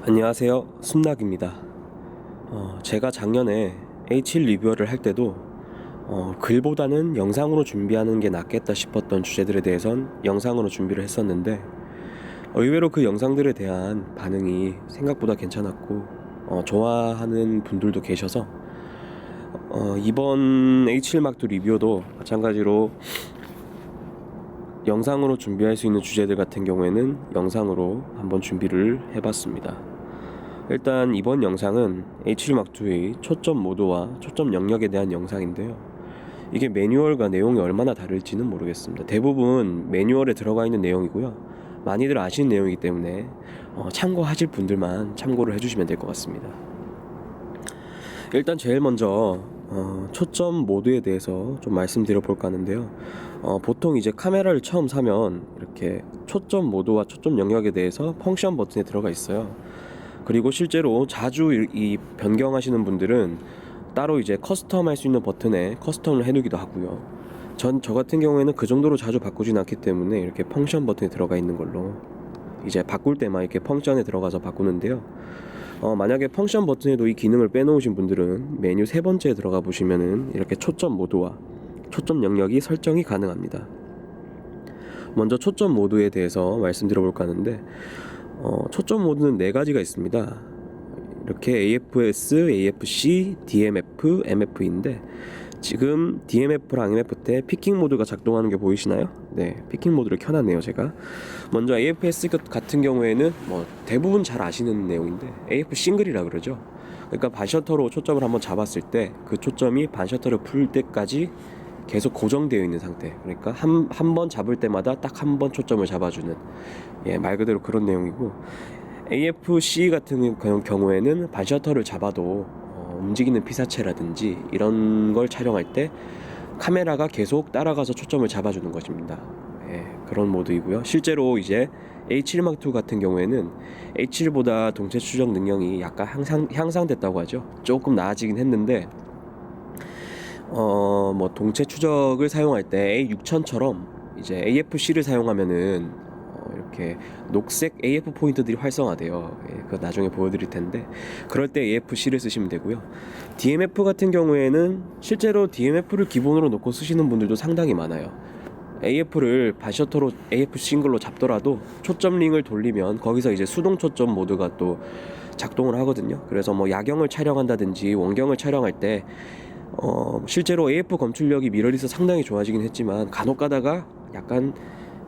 안녕하세요, 순낙입니다. 제가 작년에 H1 리뷰어를 할 때도 글보다는 영상으로 준비하는 게 낫겠다 싶었던 주제들에 대해선 영상으로 준비를 했었는데 의외로 그 영상들에 대한 반응이 생각보다 괜찮았고 좋아하는 분들도 계셔서 이번 H1 마크2 리뷰어도 마찬가지로 영상으로 준비할 수 있는 주제들 같은 경우에는 영상으로 한번 준비를 해봤습니다. 일단 이번 영상은 H1 마크2의 초점 모드와 초점 영역에 대한 영상인데요. 이게 매뉴얼과 내용이 얼마나 다를지는 모르겠습니다. 대부분 매뉴얼에 들어가 있는 내용이고요. 많이들 아시는 내용이기 때문에 참고하실 분들만 참고를 해주시면 될 것 같습니다. 일단 제일 먼저 초점 모드에 대해서 좀 말씀드려 볼까 하는데요. 보통 이제 카메라를 처음 사면 이렇게 초점 모드와 초점 영역에 대해서 펑션 버튼에 들어가 있어요. 그리고 실제로 자주 이 변경하시는 분들은 따로 이제 커스텀 할 수 있는 버튼에 커스텀을 해두기도 하고요. 저 같은 경우에는 그 정도로 자주 바꾸진 않기 때문에 이렇게 펑션 버튼에 들어가 있는 걸로 이제 바꿀 때만 이렇게 펑션에 들어가서 바꾸는데요. 만약에 펑션 버튼에도 이 기능을 빼놓으신 분들은 메뉴 세 번째에 들어가 보시면은 이렇게 초점 모드와 초점 영역이 설정이 가능합니다. 먼저 초점 모드에 대해서 말씀드려 볼까 하는데 초점 모드는 네 가지가 있습니다. 이렇게 AFS, AFC, DMF, MF인데 지금 DMF랑 MF 때 피킹 모드가 작동하는 게 보이시나요? 네, 피킹 모드를 켜놨네요 제가. 먼저 AFS 같은 경우에는 대부분 잘 아시는 내용인데 AF 싱글이라 그러죠. 그러니까 반셔터로 초점을 한번 잡았을 때 그 초점이 반셔터를 풀 때까지 계속 고정되어 있는 상태. 그러니까 한 번 잡을 때마다 딱 한 번 초점을 잡아주는, 말 그대로 그런 내용이고, AFC 같은 경우에는 반셔터를 잡아도 움직이는 피사체라든지 이런 걸 촬영할 때 카메라가 계속 따라가서 초점을 잡아주는 것입니다. 그런 모드이고요. 실제로 이제 H1 마크2 같은 경우에는 H1보다 동체 추적 능력이 약간 향상됐다고 하죠. 조금 나아지긴 했는데 동체 추적을 사용할 때 A6000처럼 이제 AFC를 사용하면은 이렇게 녹색 AF 포인트들이 활성화돼요. 그거 나중에 보여드릴 텐데 그럴 때 AFC를 쓰시면 되고요. DMF 같은 경우에는 실제로 DMF를 기본으로 놓고 쓰시는 분들도 상당히 많아요. AF를 반셔터로 AF 싱글로 잡더라도 초점 링을 돌리면 거기서 이제 수동 초점 모드가 또 작동을 하거든요. 그래서 야경을 촬영한다든지 원경을 촬영할 때 실제로 AF 검출력이 미러리스 상당히 좋아지긴 했지만 간혹 가다가 약간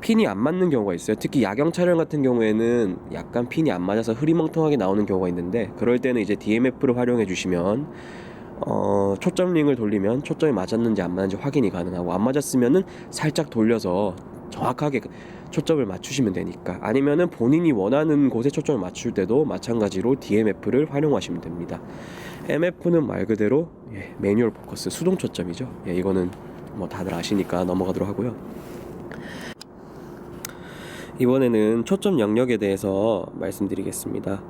핀이 안 맞는 경우가 있어요. 특히 야경 촬영 같은 경우에는 약간 핀이 안 맞아서 흐리멍텅하게 나오는 경우가 있는데 그럴 때는 이제 DMF를 활용해 주시면 초점 링을 돌리면 초점이 맞았는지 안 맞는지 확인이 가능하고 안 맞았으면은 살짝 돌려서 정확하게 초점을 맞추시면 되니까, 아니면은 본인이 원하는 곳에 초점을 맞출 때도 마찬가지로 DMF를 활용하시면 됩니다. MF는 말 그대로 매뉴얼 포커스 수동 초점이죠. 이거는 다들 아시니까 넘어가도록 하고요. 이번에는 초점 영역에 대해서 말씀드리겠습니다.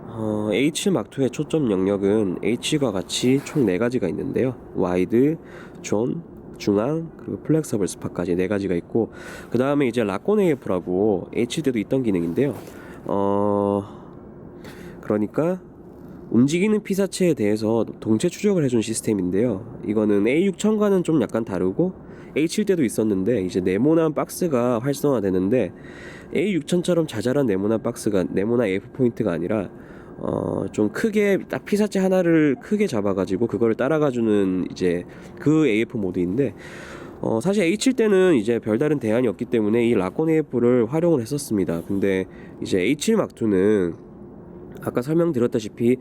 H1 마크2의 초점 영역은 H과 같이 총 4가지가 있는데요. 와이드, 존, 중앙, 그리고 플렉서블 스팟까지 4가지가 있고, 그 다음에 이제 라콘 AF라고 H 때도 있던 기능인데요. 그러니까 움직이는 피사체에 대해서 동체 추적을 해준 시스템인데요. 이거는 A6000과는 좀 약간 다르고 A7 때도 있었는데 이제 네모난 박스가 활성화되는데 A6000처럼 자잘한 네모난 박스가 네모난 AF 포인트가 아니라 좀 크게 딱 피사체 하나를 크게 잡아가지고 그거를 따라가주는 이제 그 AF 모드인데 사실 A7 때는 이제 별다른 대안이 없기 때문에 이 라콘 AF를 활용을 했었습니다. 근데 이제 H1 마크2는 아까 설명드렸다시피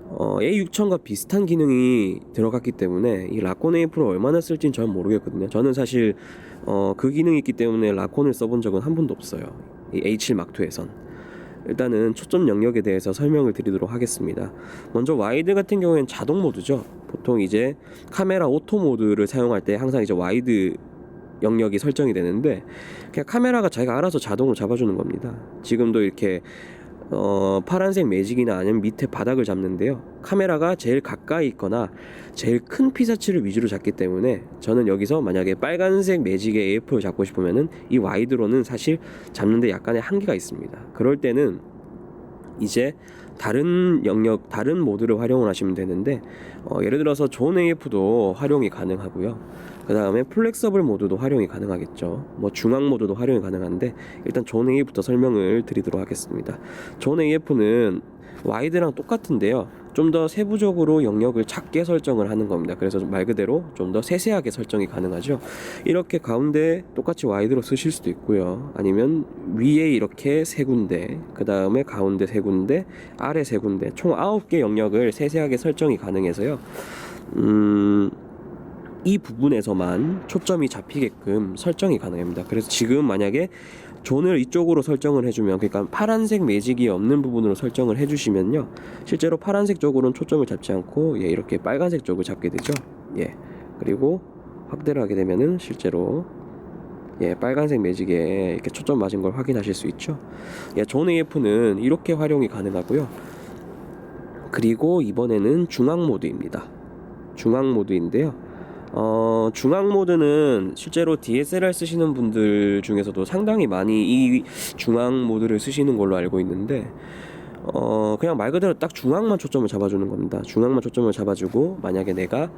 A6000과 비슷한 기능이 들어갔기 때문에 이 라콘 AF를 얼마나 쓸지는 저는 모르겠거든요. 저는 사실 그 기능이 있기 때문에 라콘을 써본 적은 한 번도 없어요. 이 H7 마크2에선. 일단은 초점 영역에 대해서 설명을 드리도록 하겠습니다. 먼저 와이드 같은 경우에는 자동 모드죠. 보통 이제 카메라 오토 모드를 사용할 때 항상 이제 와이드 영역이 설정이 되는데 그냥 카메라가 자기가 알아서 자동으로 잡아주는 겁니다. 지금도 이렇게 파란색 매직이나 아니면 밑에 바닥을 잡는데요. 카메라가 제일 가까이 있거나 제일 큰 피사체를 위주로 잡기 때문에 저는 여기서 만약에 빨간색 매직의 AF를 잡고 싶으면은 이 와이드로는 사실 잡는데 약간의 한계가 있습니다. 그럴 때는 이제 다른 영역, 다른 모드를 활용을 하시면 되는데 예를 들어서 존 AF도 활용이 가능하고요. 그 다음에 플렉서블 모드도 활용이 가능하겠죠. 뭐 중앙 모드도 활용이 가능한데 일단 존 AF부터 설명을 드리도록 하겠습니다. 존 AF는 와이드랑 똑같은데요. 좀 더 세부적으로 영역을 작게 설정을 하는 겁니다. 그래서 말 그대로 좀 더 세세하게 설정이 가능하죠. 이렇게 가운데 똑같이 와이드로 쓰실 수도 있고요. 아니면 위에 이렇게 세 군데, 그 다음에 가운데 세 군데, 아래 세 군데, 총 9개 영역을 세세하게 설정이 가능해서요. 이 부분에서만 초점이 잡히게끔 설정이 가능합니다. 그래서 지금 만약에 존을 이쪽으로 설정을 해주면, 그러니까 파란색 매직이 없는 부분으로 설정을 해주시면요, 실제로 파란색 쪽으로는 초점을 잡지 않고 이렇게 빨간색 쪽을 잡게 되죠. 그리고 확대를 하게 되면은 실제로 빨간색 매직에 이렇게 초점 맞은 걸 확인하실 수 있죠. 존 AF는 이렇게 활용이 가능하고요. 그리고 이번에는 중앙 모드입니다. 중앙 모드인데요. 중앙 모드는 실제로 DSLR 쓰시는 분들 중에서도 상당히 많이 이 중앙 모드를 쓰시는 걸로 알고 있는데, 그냥 말 그대로 딱 중앙만 초점을 잡아주는 겁니다. 중앙만 초점을 잡아주고, 만약에 내가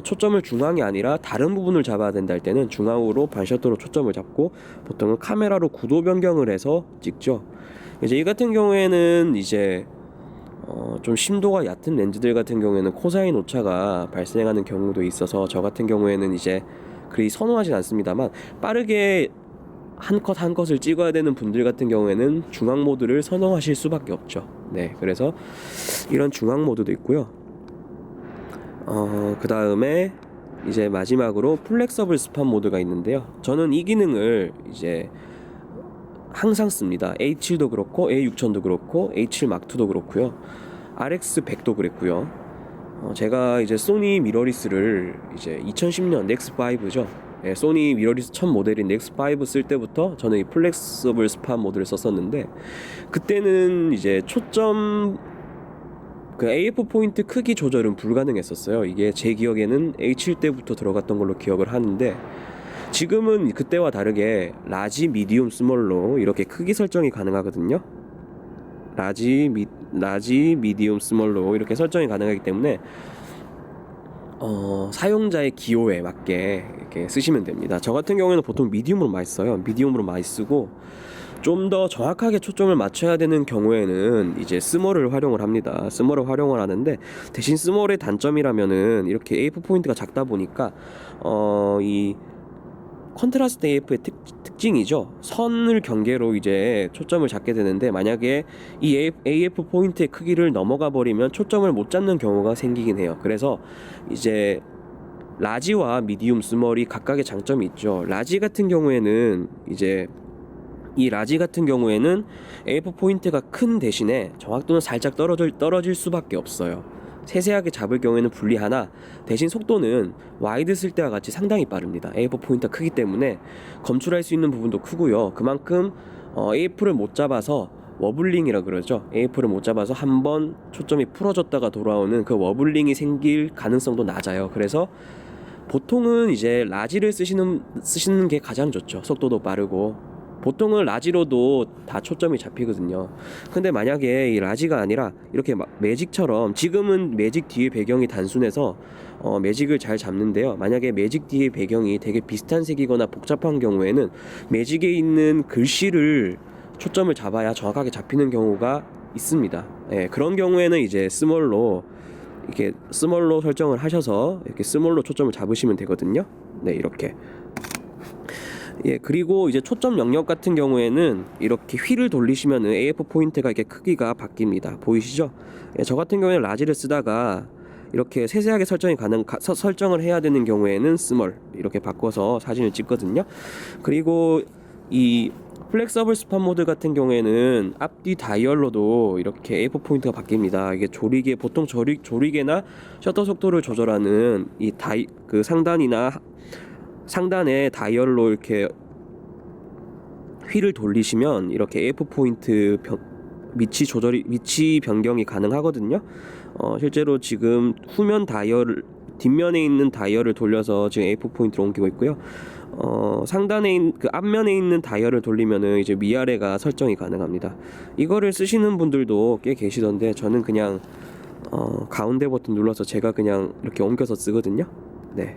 초점을 중앙이 아니라 다른 부분을 잡아야 된다 할 때는 중앙으로 반셔터로 초점을 잡고, 보통은 카메라로 구도 변경을 해서 찍죠. 이제 이 같은 경우에는 이제 좀 심도가 얕은 렌즈들 같은 경우에는 코사인 오차가 발생하는 경우도 있어서, 저 같은 경우에는 이제 그리 선호하진 않습니다만, 빠르게 한 컷 한 컷을 찍어야 되는 분들 같은 경우에는 중앙 모드를 선호하실 수밖에 없죠. 그래서 이런 중앙 모드도 있고요. 그 다음에 이제 마지막으로 플렉서블 스팟 모드가 있는데요. 저는 이 기능을 이제 항상 씁니다. A7도 그렇고 A6000도 그렇고 A7 Mark2도 그렇고요. RX100도 그랬고요. 제가 이제 소니 미러리스를 이제 2010년 넥스5죠. 소니 미러리스 첫 모델인 넥스5 쓸 때부터 저는 이 플렉서블 스팟 모드를 썼었는데, 그때는 이제 초점 그 AF 포인트 크기 조절은 불가능했었어요. 이게 제 기억에는 A7 때부터 들어갔던 걸로 기억을 하는데, 지금은 그때와 다르게 라지, 미디움, 스몰로 이렇게 크기 설정이 가능하거든요. 라지, 미디움, 스몰로 이렇게 설정이 가능하기 때문에 사용자의 기호에 맞게 이렇게 쓰시면 됩니다. 저 같은 경우에는 보통 미디움으로 많이 써요. 미디움으로 많이 쓰고, 좀 더 정확하게 초점을 맞춰야 되는 경우에는 이제 스몰을 활용을 합니다. 스몰을 활용을 하는데, 대신 스몰의 단점이라면은 이렇게 AF 포인트가 작다 보니까 이 컨트라스트 AF의 특징이죠. 선을 경계로 이제 초점을 잡게 되는데, 만약에 이 AF 포인트의 크기를 넘어가 버리면 초점을 못 잡는 경우가 생기긴 해요. 그래서 이제 라지와 미디움, 스몰이 각각의 장점이 있죠. 라지 같은 경우에는 이제 이 라지 같은 경우에는 AF 포인트가 큰 대신에 정확도는 살짝 떨어질 수밖에 없어요. 세세하게 잡을 경우에는 불리하나, 대신 속도는 와이드 쓸 때와 같이 상당히 빠릅니다. AF 포인트가 크기 때문에 검출할 수 있는 부분도 크고요. 그만큼 AF를 못 잡아서 워블링이라 그러죠. AF를 못 잡아서 한번 초점이 풀어졌다가 돌아오는 그 워블링이 생길 가능성도 낮아요. 그래서 보통은 이제 라지를 쓰시는 게 가장 좋죠. 속도도 빠르고. 보통은 라지로도 다 초점이 잡히거든요. 근데 만약에 이 라지가 아니라 이렇게 매직처럼, 지금은 매직 뒤의 배경이 단순해서 매직을 잘 잡는데요. 만약에 매직 뒤의 배경이 되게 비슷한 색이거나 복잡한 경우에는 매직에 있는 글씨를 초점을 잡아야 정확하게 잡히는 경우가 있습니다. 그런 경우에는 이제 스몰로 설정을 하셔서 이렇게 스몰로 초점을 잡으시면 되거든요. 이렇게. 그리고 이제 초점 영역 같은 경우에는 이렇게 휠을 돌리시면은 AF 포인트가 이렇게 크기가 바뀝니다. 보이시죠? 저 같은 경우에는 라지를 쓰다가 이렇게 세세하게 설정을 해야 되는 경우에는 스몰 이렇게 바꿔서 사진을 찍거든요. 그리고 이 플렉서블 스팟 모드 같은 경우에는 앞뒤 다이얼로도 이렇게 AF 포인트가 바뀝니다. 이게 조리개, 보통 조리개나 셔터 속도를 조절하는 그 상단에 다이얼로 이렇게 휠을 돌리시면 이렇게 AF 포인트 위치 변경이 가능하거든요. 실제로 지금 뒷면에 있는 다이얼을 돌려서 지금 AF 포인트로 옮기고 있고요. 상단에 그 앞면에 있는 다이얼을 돌리면은 이제 위아래가 설정이 가능합니다. 이거를 쓰시는 분들도 꽤 계시던데 저는 그냥 가운데 버튼 눌러서 제가 그냥 이렇게 옮겨서 쓰거든요. 네.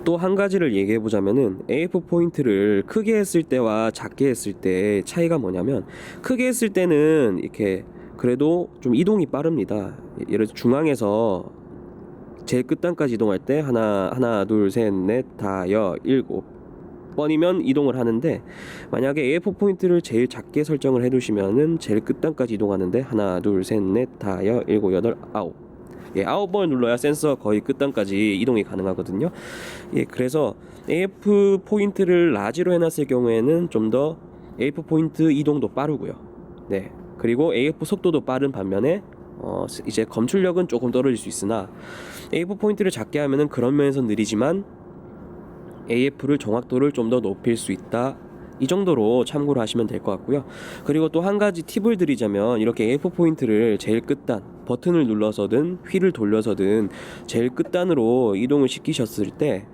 또 한 가지를 얘기해 보자면은 AF 포인트를 크게 했을 때와 작게 했을 때 차이가 뭐냐면, 크게 했을 때는 이렇게 그래도 좀 이동이 빠릅니다. 예를 들어 중앙에서 제일 끝단까지 이동할 때 하나 둘 셋 넷 다여 일곱 번이면 이동을 하는데, 만약에 AF 포인트를 제일 작게 설정을 해두시면은 제일 끝단까지 이동하는데 하나 둘 셋 넷 다여 일곱 여덟 아홉, 9번을 눌러야 센서 거의 끝단까지 이동이 가능하거든요. 그래서 AF 포인트를 라지로 해놨을 경우에는 좀 더 AF 포인트 이동도 빠르고요. 네. 그리고 AF 속도도 빠른 반면에 이제 검출력은 조금 떨어질 수 있으나, AF 포인트를 작게 하면은 그런 면에서 느리지만 AF를 정확도를 좀 더 높일 수 있다. 이 정도로 참고를 하시면 될 것 같고요. 그리고 또 한 가지 팁을 드리자면, 이렇게 AF 포인트를 제일 끝단 버튼을 눌러서든 휠을 돌려서든 제일 끝단으로 이동을 시키셨을 때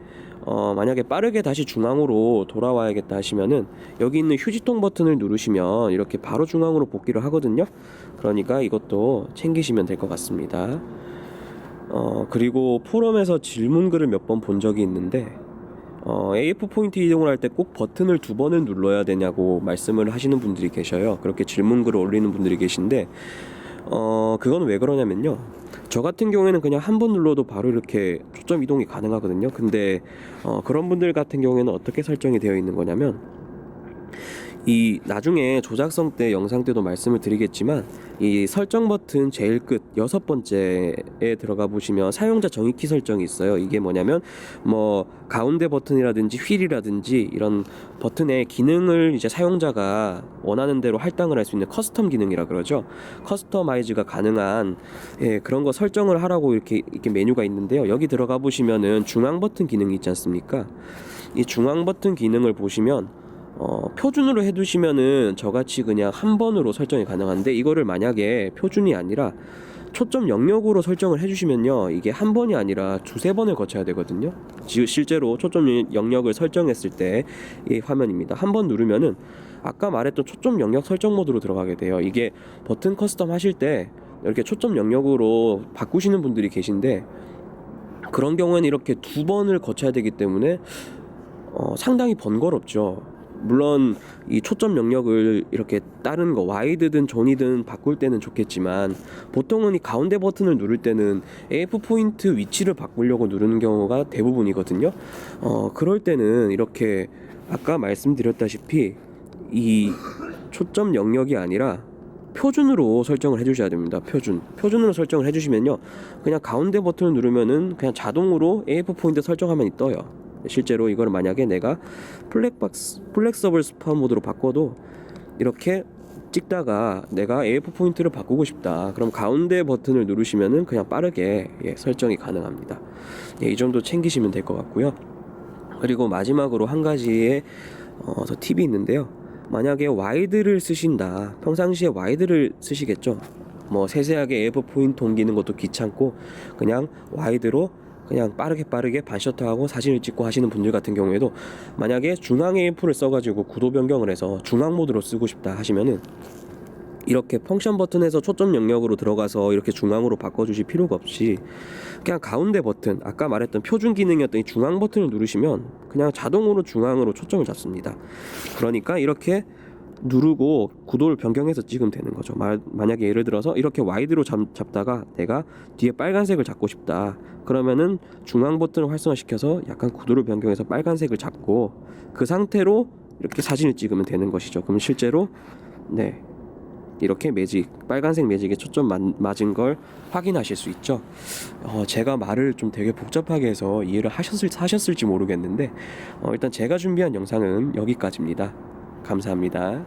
만약에 빠르게 다시 중앙으로 돌아와야겠다 하시면은 여기 있는 휴지통 버튼을 누르시면 이렇게 바로 중앙으로 복귀를 하거든요. 그러니까 이것도 챙기시면 될 것 같습니다. 그리고 포럼에서 질문글을 몇 번 본 적이 있는데, AF 포인트 이동을 할 때 꼭 버튼을 2번을 눌러야 되냐고 말씀을 하시는 분들이 계셔요. 그렇게 질문글을 올리는 분들이 계신데, 그건 왜 그러냐면요, 저 같은 경우에는 그냥 한 번 눌러도 바로 이렇게 초점 이동이 가능하거든요. 근데 그런 분들 같은 경우에는 어떻게 설정이 되어 있는 거냐면, 이 나중에 조작성 때 영상 때도 말씀을 드리겠지만, 이 설정 버튼 제일 끝 6번째에 들어가 보시면 사용자 정의키 설정이 있어요. 이게 뭐냐면 가운데 버튼이라든지 휠이라든지 이런 버튼의 기능을 이제 사용자가 원하는 대로 할당을 할 수 있는 커스텀 기능이라 그러죠. 커스터마이즈가 가능한 그런 거 설정을 하라고 이렇게 메뉴가 있는데요. 여기 들어가 보시면은 중앙 버튼 기능이 있지 않습니까? 이 중앙 버튼 기능을 보시면 표준으로 해두시면은 저같이 그냥 한 번으로 설정이 가능한데, 이거를 만약에 표준이 아니라 초점 영역으로 설정을 해주시면요, 이게 한 번이 아니라 2-3번을 거쳐야 되거든요. 실제로 초점 영역을 설정했을 때 이 화면입니다. 한 번 누르면은 아까 말했던 초점 영역 설정 모드로 들어가게 돼요. 이게 버튼 커스텀 하실 때 이렇게 초점 영역으로 바꾸시는 분들이 계신데, 그런 경우에는 이렇게 2번을 거쳐야 되기 때문에 상당히 번거롭죠. 물론 이 초점 영역을 이렇게 다른 거 와이드든 존이든 바꿀 때는 좋겠지만, 보통은 이 가운데 버튼을 누를 때는 AF 포인트 위치를 바꾸려고 누르는 경우가 대부분이거든요. 그럴 때는 이렇게 아까 말씀드렸다시피 이 초점 영역이 아니라 표준으로 설정을 해주셔야 됩니다. 표준으로 설정을 해주시면요, 그냥 가운데 버튼을 누르면은 그냥 자동으로 AF 포인트 설정 화면이 떠요. 실제로 이걸 만약에 내가 플렉서블 스파 모드로 바꿔도 이렇게 찍다가 내가 AF 포인트를 바꾸고 싶다, 그럼 가운데 버튼을 누르시면은 그냥 빠르게 설정이 가능합니다. 이 정도 챙기시면 될 것 같고요. 그리고 마지막으로 한 가지의 더 팁이 있는데요. 만약에 와이드를 쓰신다, 평상시에 와이드를 쓰시겠죠. 세세하게 AF 포인트 옮기는 것도 귀찮고 그냥 와이드로 그냥 빠르게 반셔터하고 사진을 찍고 하시는 분들 같은 경우에도, 만약에 중앙 AF를 써가지고 구도 변경을 해서 중앙 모드로 쓰고 싶다 하시면은 이렇게 펑션 버튼에서 초점 영역으로 들어가서 이렇게 중앙으로 바꿔주실 필요가 없이 그냥 가운데 버튼, 아까 말했던 표준 기능이었던 이 중앙 버튼을 누르시면 그냥 자동으로 중앙으로 초점을 잡습니다. 그러니까 이렇게 누르고 구도를 변경해서 찍으면 되는 거죠. 만약에 예를 들어서 이렇게 와이드로 잡다가 내가 뒤에 빨간색을 잡고 싶다, 그러면은 중앙 버튼을 활성화시켜서 약간 구도를 변경해서 빨간색을 잡고 그 상태로 이렇게 사진을 찍으면 되는 것이죠. 그럼 실제로 이렇게 빨간색 매직에 초점 맞은 걸 확인하실 수 있죠. 제가 말을 좀 되게 복잡하게 해서 이해를 하셨을지 모르겠는데, 일단 제가 준비한 영상은 여기까지입니다. 감사합니다.